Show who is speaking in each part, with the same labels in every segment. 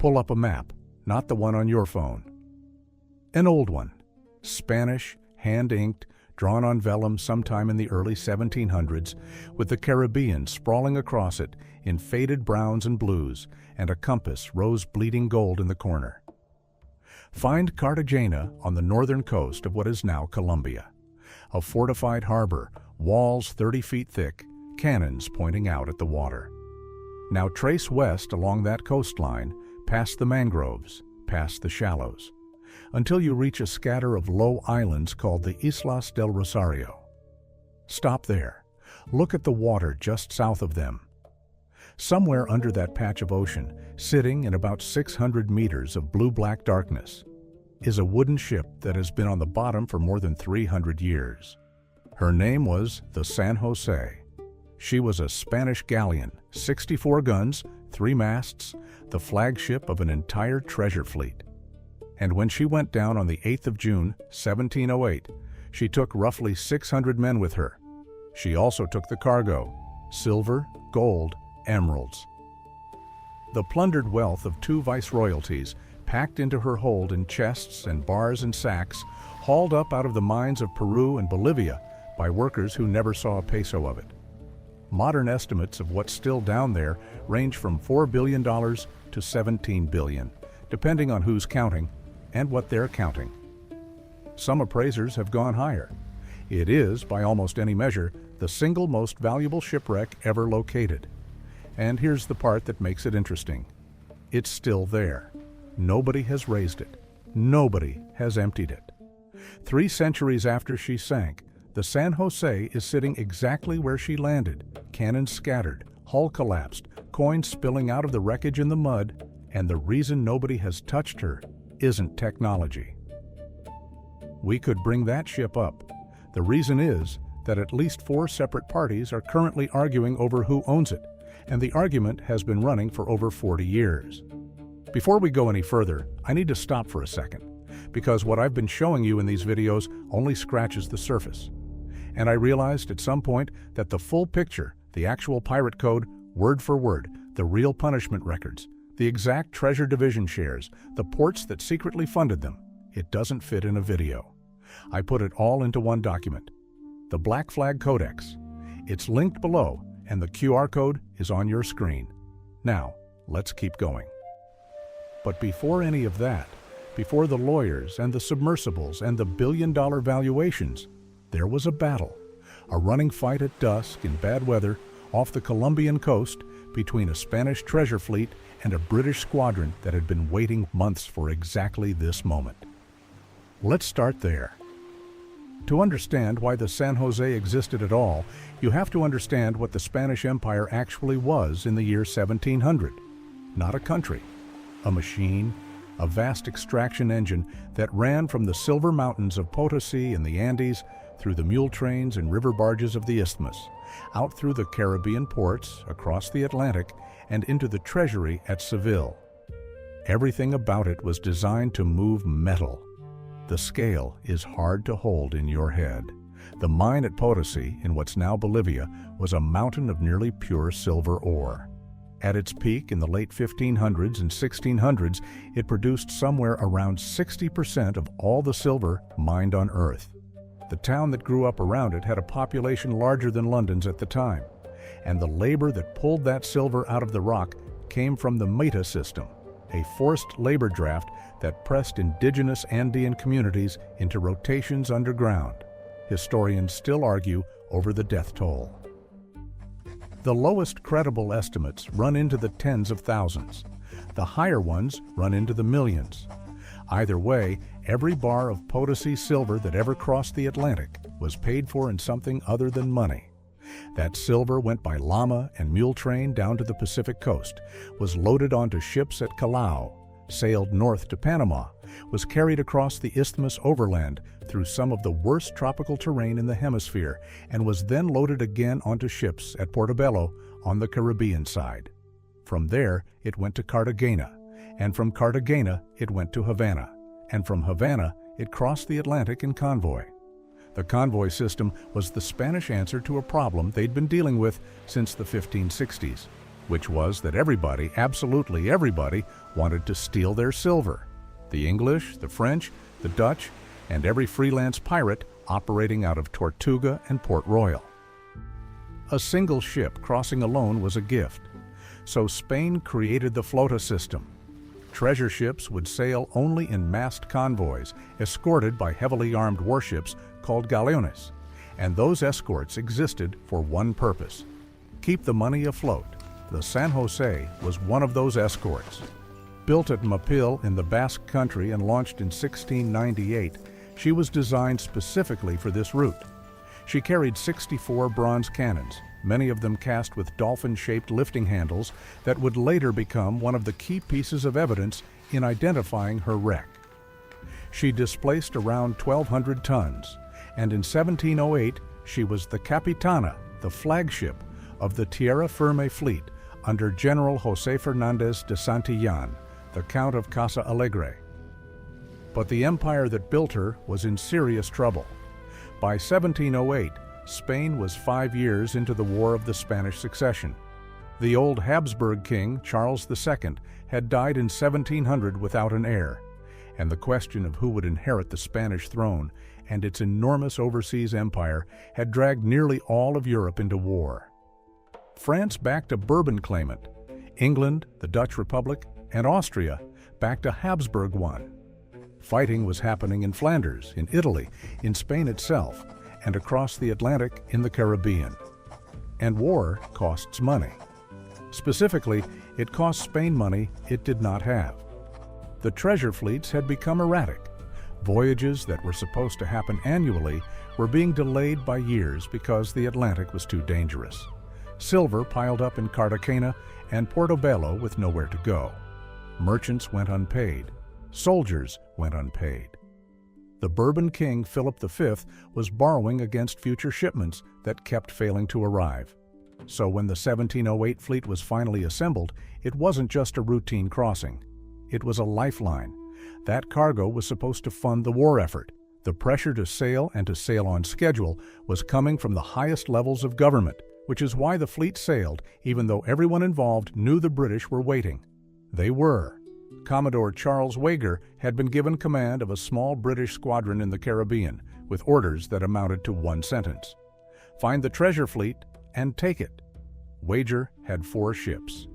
Speaker 1: Pull up a map, not the one on your phone. An old one, Spanish, hand-inked, drawn on vellum sometime in the early 1700s, with the Caribbean sprawling across it in faded browns and blues, and a compass rose bleeding gold in the corner. Find Cartagena on the northern coast of what is now Colombia. A fortified harbor, walls 30 feet thick, cannons pointing out at the water. Now trace west along that coastline, past the mangroves, past the shallows, until you reach a scatter of low islands called the Islas del Rosario. Stop there. Look at the water just south of them. Somewhere under that patch of ocean, sitting in about 600 meters of blue-black darkness, is a wooden ship that has been on the bottom for more than 300 years. Her name was the San José. She was a Spanish galleon, 64 guns, 3 masts, the flagship of an entire treasure fleet. And when she went down on the 8th of June, 1708, she took roughly 600 men with her. She also took the cargo, silver, gold, emeralds. The plundered wealth of 2 viceroyalties, packed into her hold in chests and bars and sacks, hauled up out of the mines of Peru and Bolivia by workers who never saw a peso of it. Modern estimates of what's still down there range from $4 billion to $17 billion, depending on who's counting and what they're counting. Some appraisers have gone higher. It is, by almost any measure, the single most valuable shipwreck ever located. And here's the part that makes it interesting. It's still there. Nobody has raised it. Nobody has emptied it. 3 centuries after she sank, the San José is sitting exactly where she landed, cannons scattered, hull collapsed, coins spilling out of the wreckage in the mud, and the reason nobody has touched her isn't technology. We could bring that ship up. The reason is that at least 4 separate parties are currently arguing over who owns it, and the argument has been running for over 40 years. Before we go any further, I need to stop for a second, because what I've been showing you in these videos only scratches the surface. And I realized at some point that the full picture, the actual pirate code, word for word, the real punishment records, the exact treasure division shares, the ports that secretly funded them, it doesn't fit in a video. I put it all into one document, the Black Flag Codex. It's linked below, and the QR code is on your screen. Now, let's keep going. But before any of that, before the lawyers and the submersibles and the billion-dollar valuations, there was a battle, a running fight at dusk in bad weather off the Colombian coast between a Spanish treasure fleet and a British squadron that had been waiting months for exactly this moment. Let's start there. To understand why the San José existed at all, you have to understand what the Spanish Empire actually was in the year 1700. Not a country, a machine, a vast extraction engine that ran from the silver mountains of Potosi in the Andes through the mule trains and river barges of the Isthmus, out through the Caribbean ports, across the Atlantic, and into the treasury at Seville. Everything about it was designed to move metal. The scale is hard to hold in your head. The mine at Potosi, in what's now Bolivia, was a mountain of nearly pure silver ore. At its peak in the late 1500s and 1600s, it produced somewhere around 60% of all the silver mined on Earth. The town that grew up around it had a population larger than London's at the time, and the labor that pulled that silver out of the rock came from the Meta system, a forced labor draft that pressed indigenous Andean communities into rotations underground. Historians still argue over the death toll. The lowest credible estimates run into the tens of thousands. The higher ones run into the millions. Either way, every bar of Potosi silver that ever crossed the Atlantic was paid for in something other than money. That silver went by llama and mule train down to the Pacific coast, was loaded onto ships at Callao, sailed north to Panama, was carried across the isthmus overland through some of the worst tropical terrain in the hemisphere, and was then loaded again onto ships at Portobello on the Caribbean side. From there, it went to Cartagena, and from Cartagena, it went to Havana, and from Havana, it crossed the Atlantic in convoy. The convoy system was the Spanish answer to a problem they'd been dealing with since the 1560s. which was that everybody, absolutely everybody, wanted to steal their silver. The English, the French, the Dutch, and every freelance pirate operating out of Tortuga and Port Royal. A single ship crossing alone was a gift, so Spain created the flota system. Treasure ships would sail only in massed convoys, escorted by heavily armed warships called galleones, and those escorts existed for one purpose: keep the money afloat. The San José was one of those escorts. Built at Mapil in the Basque Country and launched in 1698, she was designed specifically for this route. She carried 64 bronze cannons, many of them cast with dolphin-shaped lifting handles that would later become one of the key pieces of evidence in identifying her wreck. She displaced around 1,200 tons, and in 1708 she was the Capitana, the flagship, of the Tierra Firme fleet under General José Fernández de Santillán, the Count of Casa Alegre. But the empire that built her was in serious trouble. By 1708, Spain was 5 years into the War of the Spanish Succession. The old Habsburg king, Charles II, had died in 1700 without an heir, and the question of who would inherit the Spanish throne and its enormous overseas empire had dragged nearly all of Europe into war. France backed a Bourbon claimant. England, the Dutch Republic, and Austria backed a Habsburg one. Fighting was happening in Flanders, in Italy, in Spain itself, and across the Atlantic in the Caribbean. And war costs money. Specifically, it cost Spain money it did not have. The treasure fleets had become erratic. Voyages that were supposed to happen annually were being delayed by years because the Atlantic was too dangerous. Silver piled up in Cartagena and Portobello with nowhere to go. Merchants went unpaid. Soldiers went unpaid. The Bourbon king, Philip V, was borrowing against future shipments that kept failing to arrive. So when the 1708 fleet was finally assembled, it wasn't just a routine crossing. It was a lifeline. That cargo was supposed to fund the war effort. The pressure to sail and to sail on schedule was coming from the highest levels of government, which is why the fleet sailed even though everyone involved knew the British were waiting. They were. Commodore Charles Wager had been given command of a small British squadron in the Caribbean with orders that amounted to one sentence: find the treasure fleet and take it. Wager had 4 ships.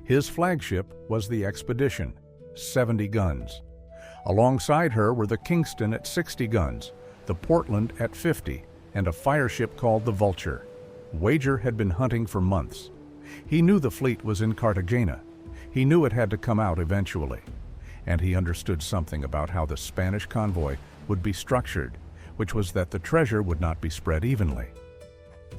Speaker 1: His flagship was the Expedition, 70 guns. Alongside her were the Kingston at 60 guns, the Portland at 50, and a fireship called the Vulture. Wager had been hunting for months. He knew the fleet was in Cartagena. He knew it had to come out eventually, and he understood something about how the Spanish convoy would be structured, which was that the treasure would not be spread evenly.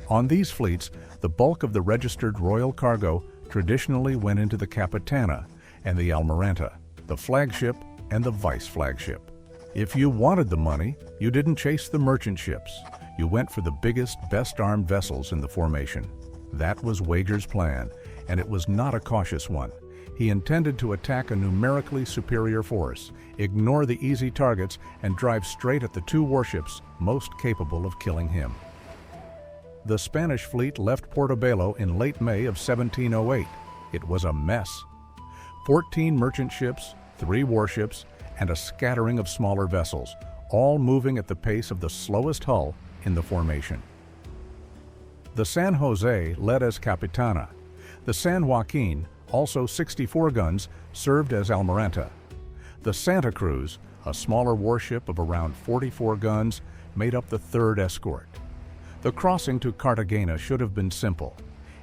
Speaker 1: On these fleets, the bulk of the registered royal cargo traditionally went into the Capitana and the Almiranta, the flagship and the vice-flagship. If you wanted the money, you didn't chase the merchant ships. You went for the biggest, best-armed vessels in the formation. That was Wager's plan, and it was not a cautious one. He intended to attack a numerically superior force, ignore the easy targets, and drive straight at the 2 warships most capable of killing him. The Spanish fleet left Portobello in late May of 1708. It was a mess. 14 merchant ships, 3 warships, and a scattering of smaller vessels, all moving at the pace of the slowest hull in the formation. The San José led as Capitana. The San Joaquin, also 64 guns, served as Almiranta. The Santa Cruz, a smaller warship of around 44 guns, made up the 3rd escort. The crossing to Cartagena should have been simple.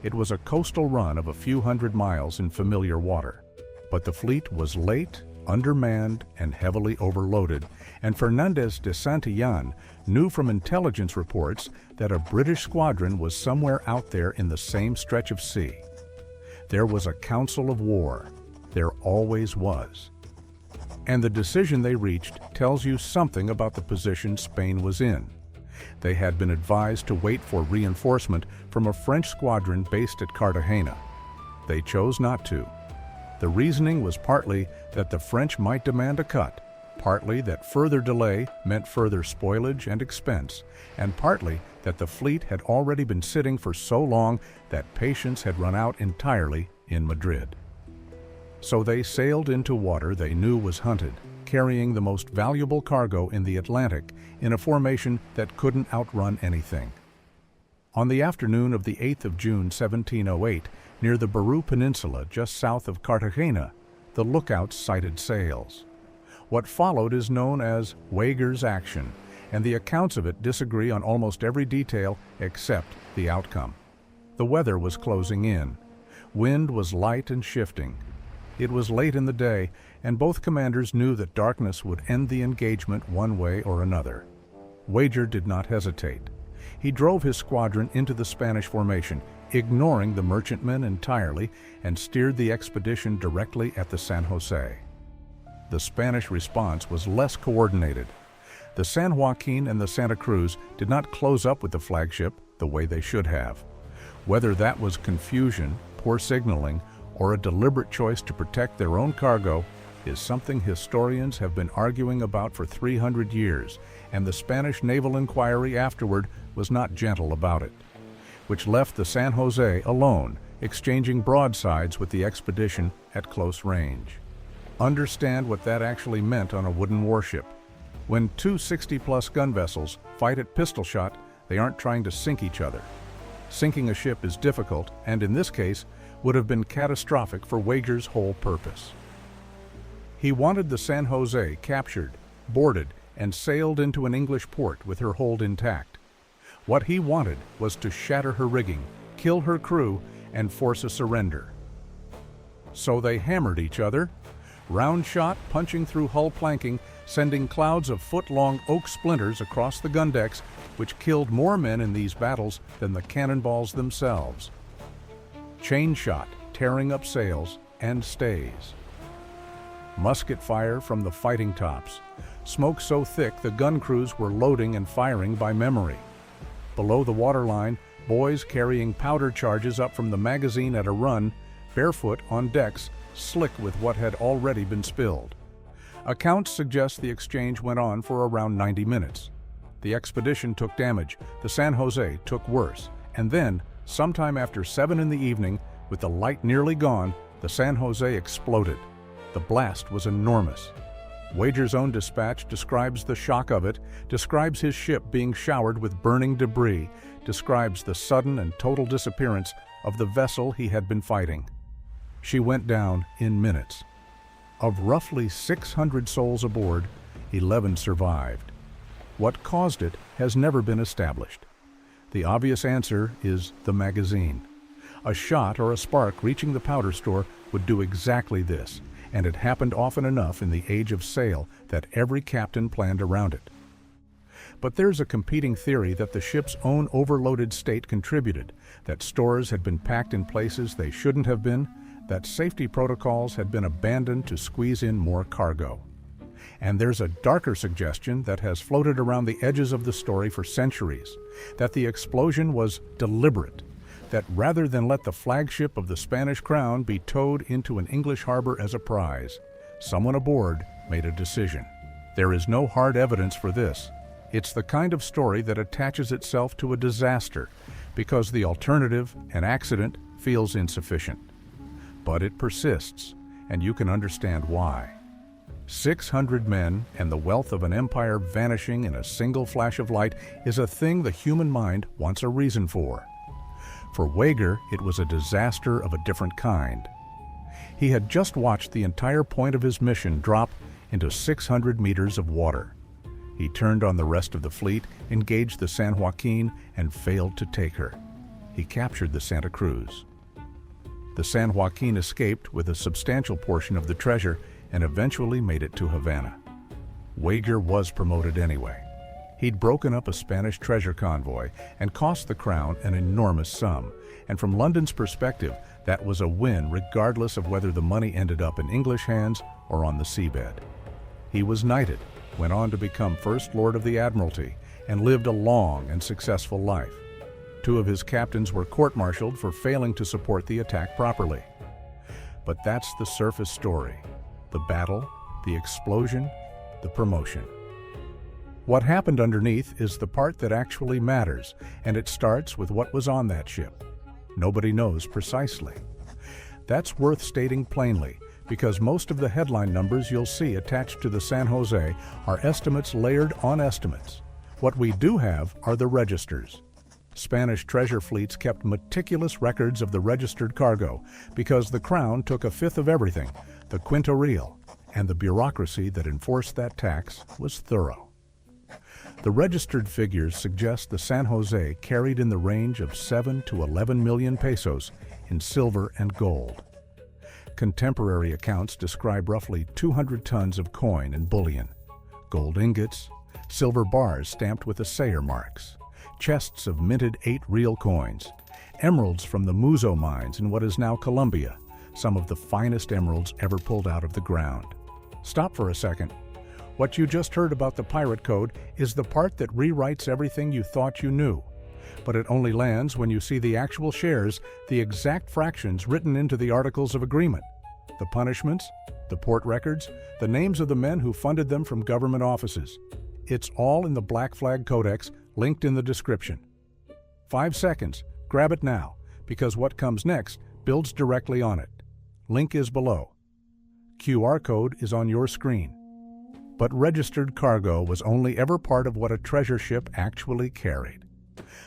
Speaker 1: It was a coastal run of a few hundred miles in familiar water. But the fleet was late, undermanned, and heavily overloaded, and Fernández de Santillán knew from intelligence reports that a British squadron was somewhere out there in the same stretch of sea. There was a council of war. There always was. And the decision they reached tells you something about the position Spain was in. They had been advised to wait for reinforcement from a French squadron based at Cartagena. They chose not to. The reasoning was partly that the French might demand a cut, partly that further delay meant further spoilage and expense, and partly that the fleet had already been sitting for so long that patience had run out entirely in Madrid. So they sailed into water they knew was hunted, carrying the most valuable cargo in the Atlantic in a formation that couldn't outrun anything. On the afternoon of the 8th of June 1708, near the Baru Peninsula just south of Cartagena, the lookouts sighted sails. What followed is known as Wager's action, and the accounts of it disagree on almost every detail except the outcome. The weather was closing in. Wind was light and shifting. It was late in the day, and both commanders knew that darkness would end the engagement one way or another. Wager did not hesitate. He drove his squadron into the Spanish formation, ignoring the merchantmen entirely, and steered the expedition directly at the San José. The Spanish response was less coordinated. The San Joaquin and the Santa Cruz did not close up with the flagship the way they should have. Whether that was confusion, poor signaling, or a deliberate choice to protect their own cargo is something historians have been arguing about for 300 years, and the Spanish naval inquiry afterward was not gentle about it, which left the San José alone, exchanging broadsides with the expedition at close range. Understand what that actually meant on a wooden warship. When two 60-plus gun vessels fight at pistol shot, they aren't trying to sink each other. Sinking a ship is difficult, and in this case, would have been catastrophic for Wager's whole purpose. He wanted the San José captured, boarded, and sailed into an English port with her hold intact. What he wanted was to shatter her rigging, kill her crew, and force a surrender. So they hammered each other, round shot punching through hull planking, sending clouds of foot-long oak splinters across the gun decks, which killed more men in these battles than the cannonballs themselves. Chain shot, tearing up sails and stays. Musket fire from the fighting tops. Smoke so thick the gun crews were loading and firing by memory. Below the waterline, boys carrying powder charges up from the magazine at a run, barefoot on decks, slick with what had already been spilled. Accounts suggest the exchange went on for around 90 minutes. The expedition took damage, the San José took worse, and then, sometime after 7 in the evening, with the light nearly gone, the San José exploded. The blast was enormous. Wager's own dispatch describes the shock of it, describes his ship being showered with burning debris, describes the sudden and total disappearance of the vessel he had been fighting. She went down in minutes. Of roughly 600 souls aboard, 11 survived. What caused it has never been established. The obvious answer is the magazine. A shot or a spark reaching the powder store would do exactly this, and it happened often enough in the age of sail that every captain planned around it. But there's a competing theory that the ship's own overloaded state contributed, that stores had been packed in places they shouldn't have been, that safety protocols had been abandoned to squeeze in more cargo. And there's a darker suggestion that has floated around the edges of the story for centuries, that the explosion was deliberate, that rather than let the flagship of the Spanish crown be towed into an English harbor as a prize, someone aboard made a decision. There is no hard evidence for this. It's the kind of story that attaches itself to a disaster because the alternative, an accident, feels insufficient. But it persists, and you can understand why. 600 men and the wealth of an empire vanishing in a single flash of light is a thing the human mind wants a reason for. For Wager, it was a disaster of a different kind. He had just watched the entire point of his mission drop into 600 meters of water. He turned on the rest of the fleet, engaged the San Joaquin, and failed to take her. He captured the Santa Cruz. The San Joaquin escaped with a substantial portion of the treasure and eventually made it to Havana. Wager was promoted anyway. He'd broken up a Spanish treasure convoy and cost the crown an enormous sum, and from London's perspective, that was a win regardless of whether the money ended up in English hands or on the seabed. He was knighted, went on to become First Lord of the Admiralty, and lived a long and successful life. 2 of his captains were court-martialed for failing to support the attack properly. But that's the surface story. The battle, the explosion, the promotion. What happened underneath is the part that actually matters, and it starts with what was on that ship. Nobody knows precisely. That's worth stating plainly, because most of the headline numbers you'll see attached to the San José are estimates layered on estimates. What we do have are the registers. Spanish treasure fleets kept meticulous records of the registered cargo because the crown took a fifth of everything, the quinto real, and the bureaucracy that enforced that tax was thorough. The registered figures suggest the San José carried in the range of 7 to 11 million pesos in silver and gold. Contemporary accounts describe roughly 200 tons of coin and bullion, gold ingots, silver bars stamped with assayer marks, chests of minted 8 real coins, emeralds from the Muzo mines in what is now Colombia, some of the finest emeralds ever pulled out of the ground. Stop for a second. What you just heard about the pirate code is the part that rewrites everything you thought you knew. But it only lands when you see the actual shares, the exact fractions written into the Articles of Agreement, the punishments, the port records, the names of the men who funded them from government offices. It's all in the Black Flag Codex, linked in the description. 5 seconds, grab it now, because what comes next builds directly on it. Link is below. QR code is on your screen. But registered cargo was only ever part of what a treasure ship actually carried.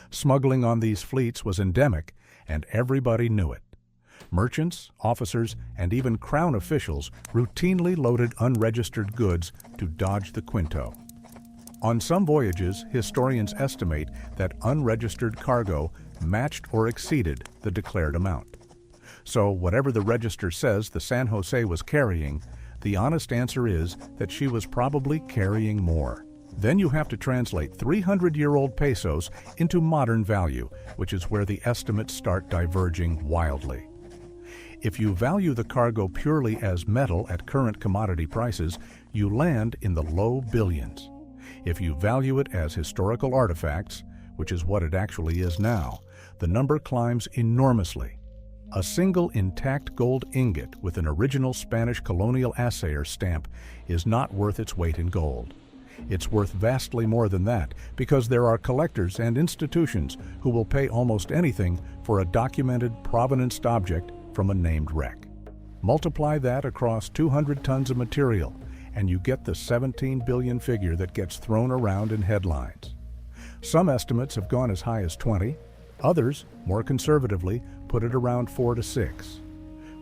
Speaker 1: Smuggling on these fleets was endemic, and everybody knew it. Merchants, officers, and even crown officials routinely loaded unregistered goods to dodge the quinto. On some voyages, historians estimate that unregistered cargo matched or exceeded the declared amount. So whatever the register says the San José was carrying, the honest answer is that she was probably carrying more. Then you have to translate 300-year-old pesos into modern value, which is where the estimates start diverging wildly. If you value the cargo purely as metal at current commodity prices, you land in the low billions. If you value it as historical artifacts, which is what it actually is now, the number climbs enormously. A single intact gold ingot with an original Spanish colonial assayer stamp is not worth its weight in gold. It's worth vastly more than that because there are collectors and institutions who will pay almost anything for a documented provenanced object from a named wreck. Multiply that across 200 tons of material, and you get the 17 billion figure that gets thrown around in headlines. Some estimates have gone as high as 20, others, more conservatively, put it around 4 to 6.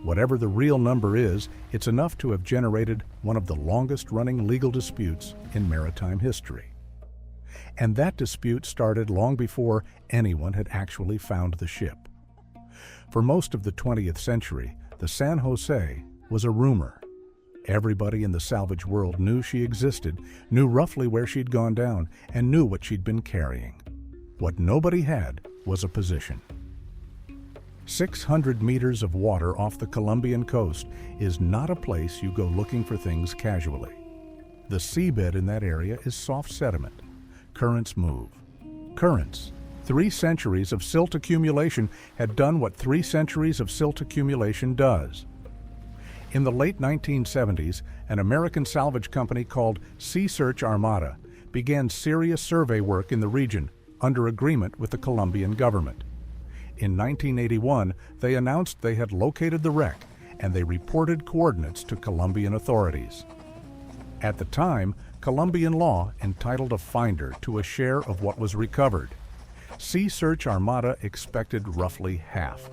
Speaker 1: Whatever the real number is, it's enough to have generated one of the longest-running legal disputes in maritime history. And that dispute started long before anyone had actually found the ship. For most of the 20th century, the San José was a rumor. Everybody in the salvage world knew she existed, knew roughly where she'd gone down, and knew what she'd been carrying. What nobody had was a position. 600 meters of water off the Colombian coast is not a place you go looking for things casually. The seabed in that area is soft sediment. Currents move. Currents. 3 centuries of silt accumulation had done what 3 centuries of silt accumulation does. In the late 1970s, an American salvage company called Sea Search Armada began serious survey work in the region under agreement with the Colombian government. In 1981, they announced they had located the wreck, and they reported coordinates to Colombian authorities. At the time, Colombian law entitled a finder to a share of what was recovered. Sea Search Armada expected roughly half.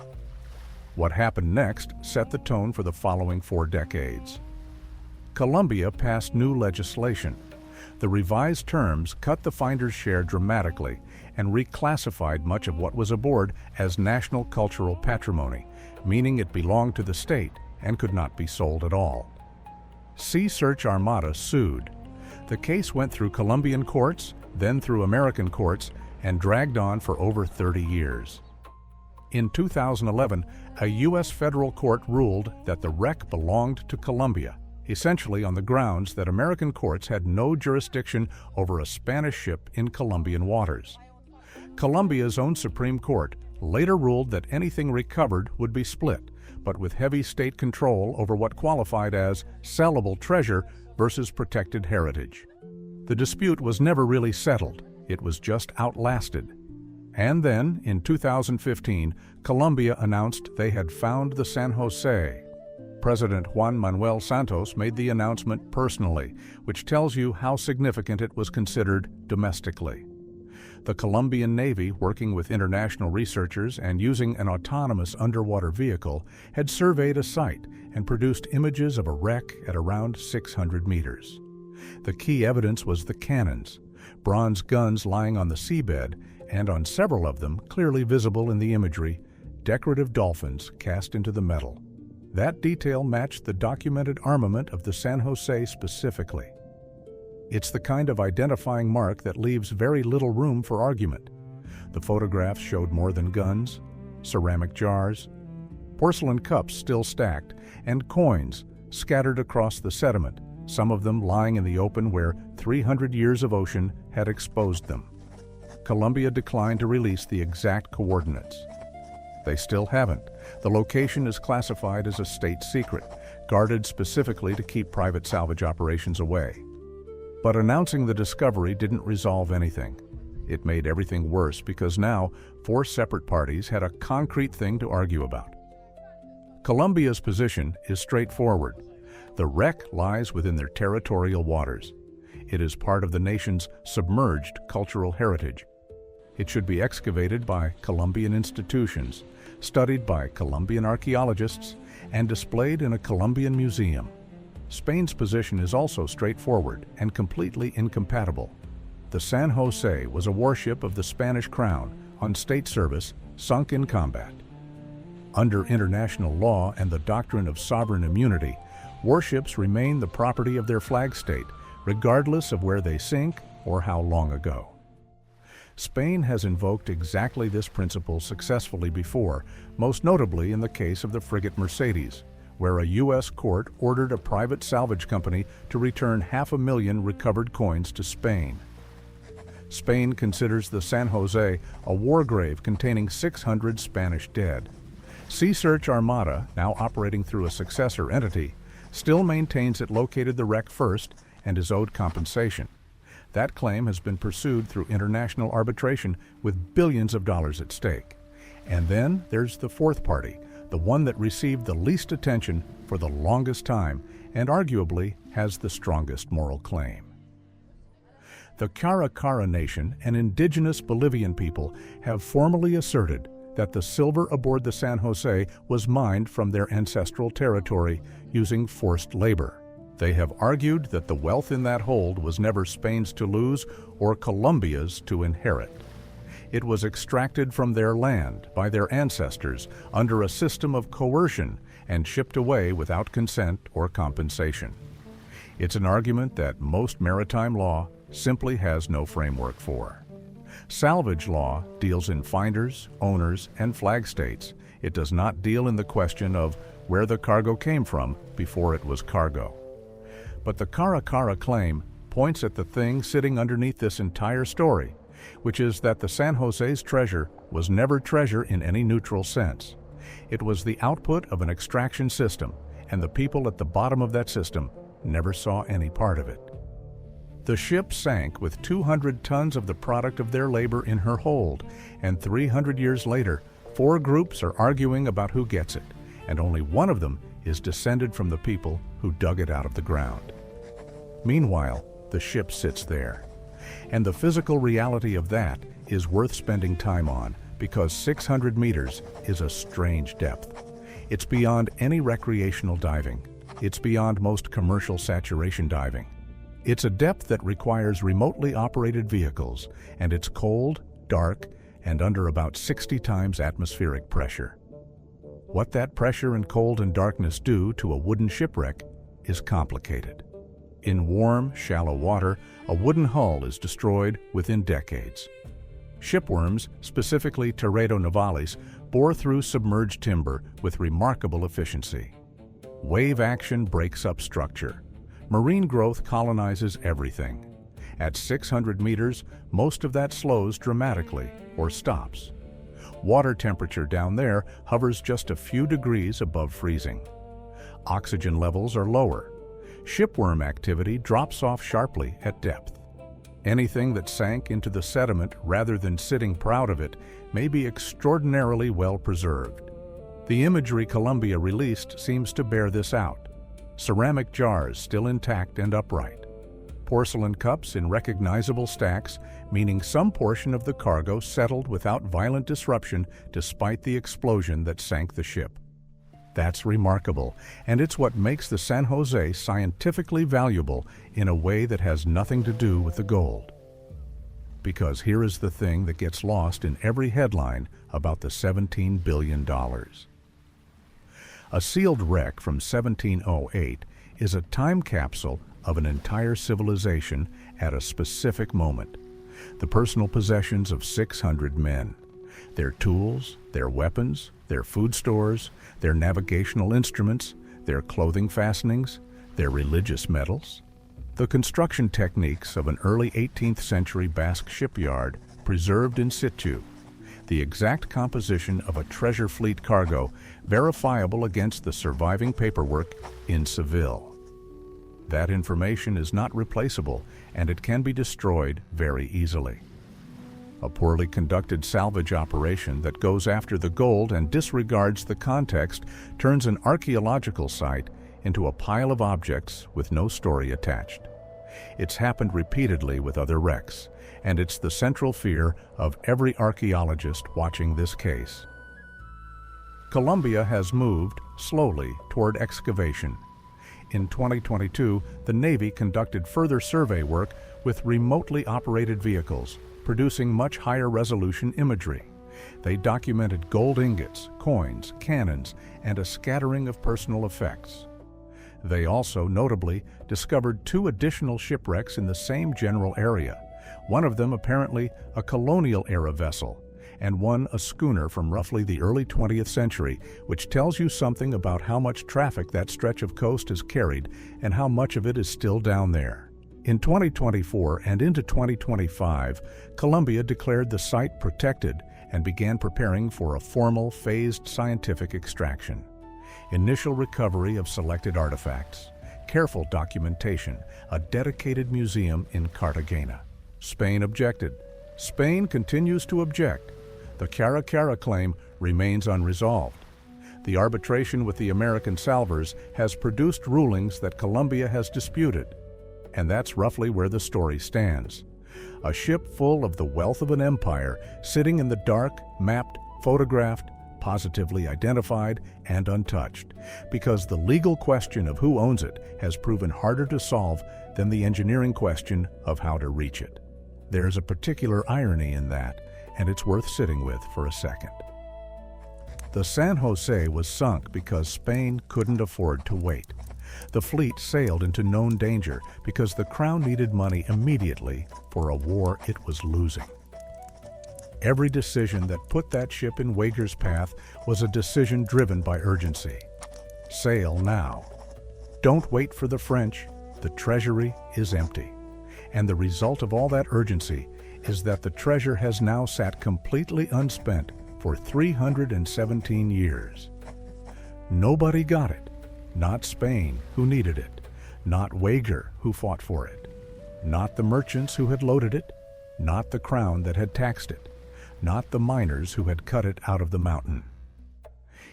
Speaker 1: What happened next set the tone for the following 4 decades. Colombia passed new legislation. The revised terms cut the finder's share dramatically and reclassified much of what was aboard as national cultural patrimony, meaning it belonged to the state and could not be sold at all. Sea Search Armada sued. The case went through Colombian courts, then through American courts, and dragged on for over 30 years. In 2011, a U.S. federal court ruled that the wreck belonged to Colombia, essentially on the grounds that American courts had no jurisdiction over a Spanish ship in Colombian waters. Colombia's own Supreme Court later ruled that anything recovered would be split, but with heavy state control over what qualified as sellable treasure versus protected heritage. The dispute was never really settled. It was just outlasted. And then, in 2015, Colombia announced they had found the San José. President Juan Manuel Santos made the announcement personally, which tells you how significant it was considered domestically. The Colombian Navy, working with international researchers and using an autonomous underwater vehicle, had surveyed a site and produced images of a wreck at around 600 meters. The key evidence was the cannons, bronze guns lying on the seabed, and on several of them, clearly visible in the imagery, decorative dolphins cast into the metal. That detail matched the documented armament of the San José specifically. It's the kind of identifying mark that leaves very little room for argument. The photographs showed more than guns, ceramic jars, porcelain cups still stacked, and coins scattered across the sediment, some of them lying in the open where 300 years of ocean had exposed them. Colombia declined to release the exact coordinates. They still haven't. The location is classified as a state secret, guarded specifically to keep private salvage operations away. But announcing the discovery didn't resolve anything. It made everything worse because now 4 separate parties had a concrete thing to argue about. Colombia's position is straightforward. The wreck lies within their territorial waters. It is part of the nation's submerged cultural heritage. It should be excavated by Colombian institutions, studied by Colombian archaeologists, and displayed in a Colombian museum. Spain's position is also straightforward and completely incompatible. The San José was a warship of the Spanish crown on state service, sunk in combat. Under international law and the doctrine of sovereign immunity, warships remain the property of their flag state, regardless of where they sink or how long ago. Spain has invoked exactly this principle successfully before, most notably in the case of the frigate Mercedes, where a U.S. court ordered a private salvage company to return 500,000 recovered coins to Spain. Spain considers the San José a war grave containing 600 Spanish dead. Sea Search Armada, now operating through a successor entity, still maintains it located the wreck first and is owed compensation. That claim has been pursued through international arbitration with billions of dollars at stake. And then there's the fourth party, the one that received the least attention for the longest time and arguably has the strongest moral claim. The Caracara Nation, an indigenous Bolivian people, have formally asserted that the silver aboard the San José was mined from their ancestral territory using forced labor. They have argued that the wealth in that hold was never Spain's to lose or Colombia's to inherit. It was extracted from their land by their ancestors under a system of coercion and shipped away without consent or compensation. It's an argument that most maritime law simply has no framework for. Salvage law deals in finders, owners, and flag states. It does not deal in the question of where the cargo came from before it was cargo. But the Caracara claim points at the thing sitting underneath this entire story, which is that the San José's treasure was never treasure in any neutral sense. It was the output of an extraction system, and the people at the bottom of that system never saw any part of it. The ship sank with 200 tons of the product of their labor in her hold, and 300 years later, 4 groups are arguing about who gets it, and only one of them is descended from the people who dug it out of the ground. Meanwhile, the ship sits there. And the physical reality of that is worth spending time on because 600 meters is a strange depth. It's beyond any recreational diving. It's beyond most commercial saturation diving. It's a depth that requires remotely operated vehicles, and it's cold, dark, and under about 60 times atmospheric pressure. What that pressure and cold and darkness do to a wooden shipwreck is complicated. In warm, shallow water, a wooden hull is destroyed within decades. Shipworms, specifically Teredo navalis, bore through submerged timber with remarkable efficiency. Wave action breaks up structure. Marine growth colonizes everything. At 600 meters, most of that slows dramatically or stops. Water temperature down there hovers just a few degrees above freezing. Oxygen levels are lower. Shipworm activity drops off sharply at depth. Anything that sank into the sediment rather than sitting proud of it may be extraordinarily well preserved. The imagery Columbia released seems to bear this out. Ceramic jars still intact and upright. Porcelain cups in recognizable stacks, meaning some portion of the cargo settled without violent disruption despite the explosion that sank the ship. That's remarkable, and it's what makes the San José scientifically valuable in a way that has nothing to do with the gold. Because here is the thing that gets lost in every headline about the $17 billion. A sealed wreck from 1708 is a time capsule of an entire civilization at a specific moment. The personal possessions of 600 men. Their tools, their weapons, their food stores, their navigational instruments, their clothing fastenings, their religious medals. The construction techniques of an early 18th century Basque shipyard preserved in situ. The exact composition of a treasure fleet cargo verifiable against the surviving paperwork in Seville. That information is not replaceable, and it can be destroyed very easily. A poorly conducted salvage operation that goes after the gold and disregards the context turns an archaeological site into a pile of objects with no story attached. It's happened repeatedly with other wrecks, and it's the central fear of every archaeologist watching this case. Columbia has moved slowly toward excavation. In 2022, the Navy conducted further survey work with remotely operated vehicles, producing much higher resolution imagery. They documented gold ingots, coins, cannons, and a scattering of personal effects. They also, notably, discovered 2 additional shipwrecks in the same general area, one of them apparently a colonial-era vessel, and one a schooner from roughly the early 20th century, which tells you something about how much traffic that stretch of coast has carried and how much of it is still down there. In 2024 and into 2025, Columbia declared the site protected and began preparing for a formal, phased scientific extraction. Initial recovery of selected artifacts, careful documentation, a dedicated museum in Cartagena. Spain objected. Spain continues to object. The Cara claim remains unresolved. The arbitration with the American salvors has produced rulings that Columbia has disputed. And that's roughly where the story stands. A ship full of the wealth of an empire, sitting in the dark, mapped, photographed, positively identified, and untouched, because the legal question of who owns it has proven harder to solve than the engineering question of how to reach it. There's a particular irony in that, and it's worth sitting with for a second. The San José was sunk because Spain couldn't afford to wait. The fleet sailed into known danger because the Crown needed money immediately for a war it was losing. Every decision that put that ship in Wager's path was a decision driven by urgency. Sail now. Don't wait for the French. The treasury is empty. And the result of all that urgency is that the treasure has now sat completely unspent for 317 years. Nobody got it. Not Spain, who needed it. Not Wager, who fought for it. Not the merchants who had loaded it. Not the Crown that had taxed it. Not the miners who had cut it out of the mountain.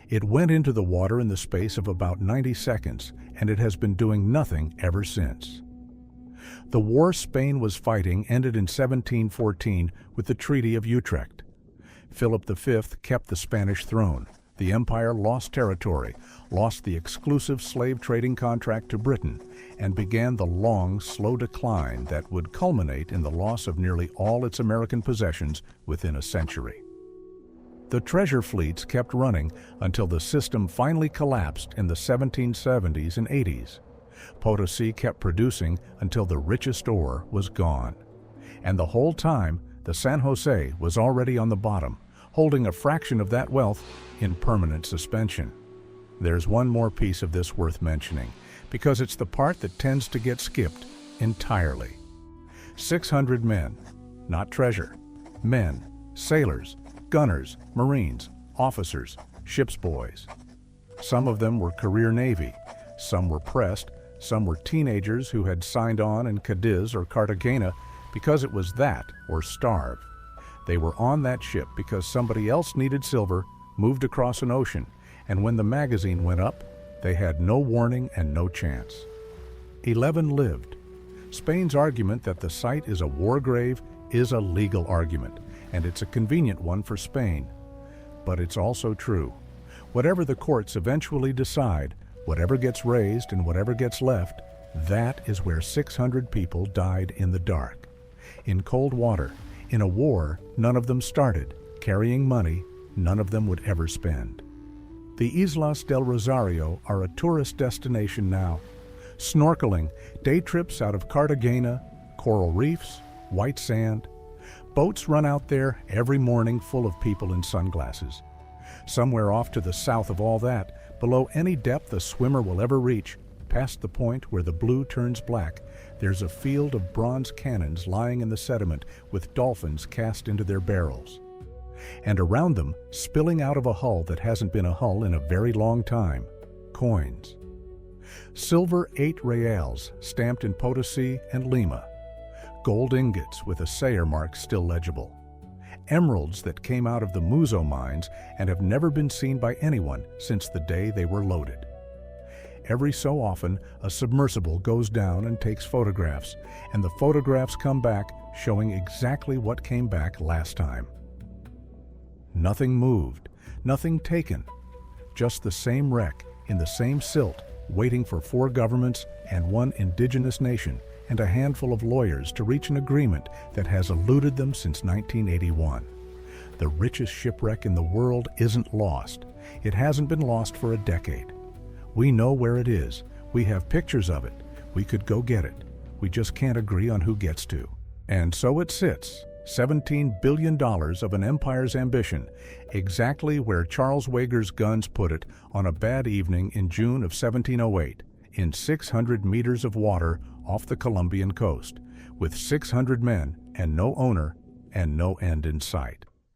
Speaker 1: It went into the water in the space of about 90 seconds, and it has been doing nothing ever since. The war Spain was fighting ended in 1714 with the Treaty of Utrecht. Philip V kept the Spanish throne. The empire lost territory, lost the exclusive slave trading contract to Britain, and began the long, slow decline that would culminate in the loss of nearly all its American possessions within a century. The treasure fleets kept running until the system finally collapsed in the 1770s and 80s. Potosi kept producing until the richest ore was gone. And the whole time, the San José was already on the bottom, holding a fraction of that wealth in permanent suspension. There's one more piece of this worth mentioning, because it's the part that tends to get skipped entirely. 600 men, not treasure, men, sailors, gunners, Marines, officers, ship's boys. Some of them were career Navy, some were pressed, some were teenagers who had signed on in Cadiz or Cartagena because it was that or starve. They were on that ship because somebody else needed silver, moved across an ocean, and when the magazine went up, they had no warning and no chance. 11 lived. Spain's argument that the site is a war grave is a legal argument, and it's a convenient one for Spain. But it's also true. Whatever the courts eventually decide, whatever gets raised and whatever gets left, that is where 600 people died in the dark. In cold water, in a war none of them started, carrying money none of them would ever spend. The Islas del Rosario are a tourist destination now. Snorkeling, day trips out of Cartagena, coral reefs, white sand. Boats run out there every morning full of people in sunglasses. Somewhere off to the south of all that, below any depth a swimmer will ever reach, past the point where the blue turns black, there's a field of bronze cannons lying in the sediment with dolphins cast into their barrels. And around them, spilling out of a hull that hasn't been a hull in a very long time, coins. Silver 8 reals stamped in Potosi and Lima. Gold ingots with a Sayer mark still legible. Emeralds that came out of the Muzo mines and have never been seen by anyone since the day they were loaded. Every so often, a submersible goes down and takes photographs, and the photographs come back showing exactly what came back last time. Nothing moved, nothing taken, just the same wreck in the same silt, waiting for 4 governments and 1 indigenous nation and a handful of lawyers to reach an agreement that has eluded them since 1981. The richest shipwreck in the world isn't lost. It hasn't been lost for a decade. We know where it is. We have pictures of it. We could go get it. We just can't agree on who gets to. And so it sits, $17 billion of an empire's ambition, exactly where Charles Wager's guns put it on a bad evening in June of 1708, in 600 meters of water off the Colombian coast, with 600 men and no owner and no end in sight.